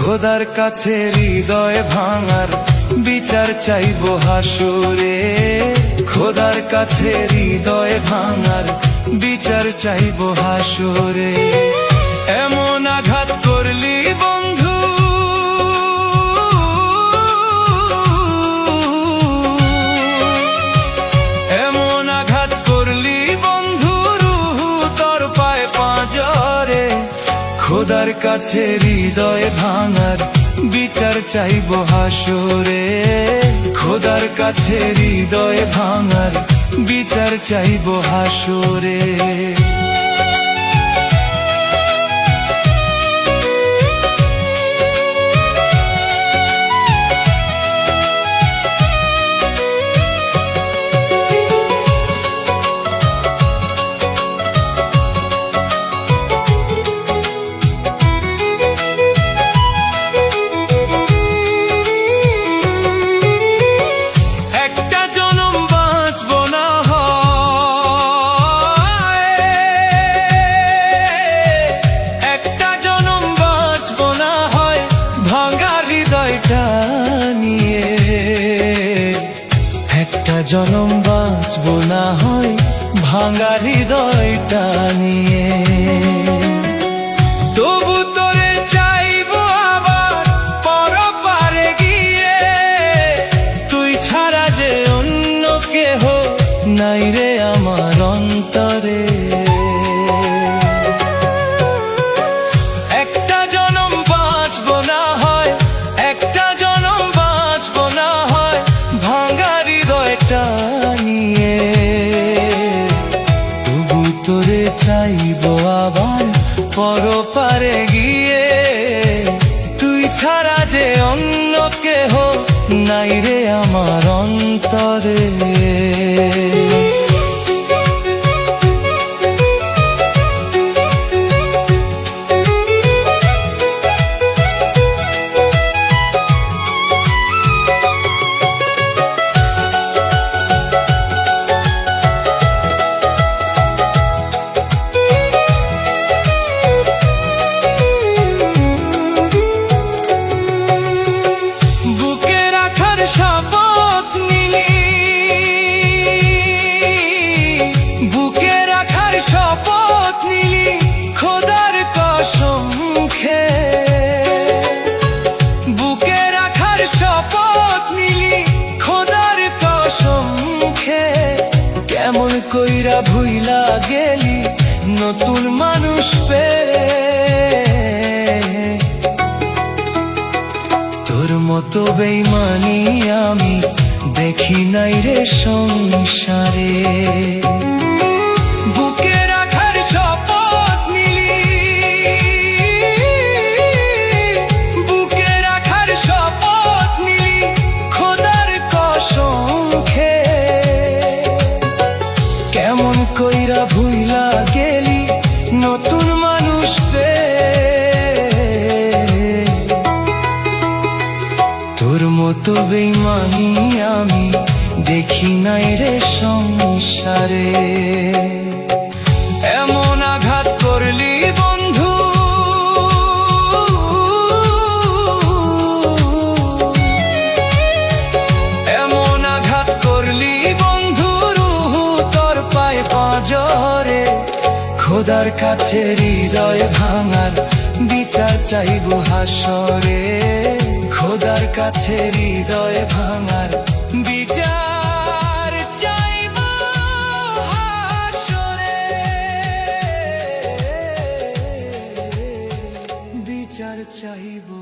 খোদার কাছে হৃদয় ভাঙার বিচার চাইবো হাসরে। খোদার কাছে হৃদয় ভাঙার বিচার চাইবো হাসরে। এমন আঘাত করলি বন্ধু, এমন আঘাত করলি বন্ধু, রূহ তোর পায় পাঁজরে। খোদার কাছে হৃদয় ভাঙার বিচার চাইবো হাসরে। খোদার কাছে হৃদয় ভাঙার বিচার চাইবো হাসরে। একটা জনম বাঁচবো না হয় ভাঙা হৃদয়টা নিয়ে। তবু তোরে চাইবো আবার পরপারে গিয়ে, তুই ছাড়া যে অন্য কেহ নাই রে আমার অন্তরে। একটা জনম বাঁচবো না হয়, একটা জনম বাঁচবো না হয় ভাঙা হৃদয়টা নিয়ে। তবু তোরে চাইবো আবার পরপারে গিয়ে, তুই ছাড়া যে অন্য কেহ নাই রে আমার অন্তরে। শপথ নিলি, বুকে রাখার শপথ নিলি খোদার কসম খেয়ে। বুকে রাখার শপথ নিলি খোদার কসম খেয়ে। কেমন কইরা ভুইলা গেলি নতুন মানুষ পেয়ে। তোর মতো বেইমানি আমি দেখি নাই রে সংসারে। বুকে রাখার শপথ নিলি, বুকে রাখার শপথ নিলি খোদার কসম খেয়ে। কেমন কইরা ভুইলা গেলি নতুন মানুষ পেয়ে। তোর মতো বেইমানি আমি দেখি নাই রে সংসারে। এমন আঘাত করলি বন্ধু, এমন আঘাত করলি বন্ধু, রূহ তোর পায় পাঁজরে। খোদার কাছে হৃদয় ভাঙার বিচার চাইবো হাসরে। খোদার কাছে হৃদয় ভাঙার বিচার চাইবো হাসরে। বিচার চাইবো।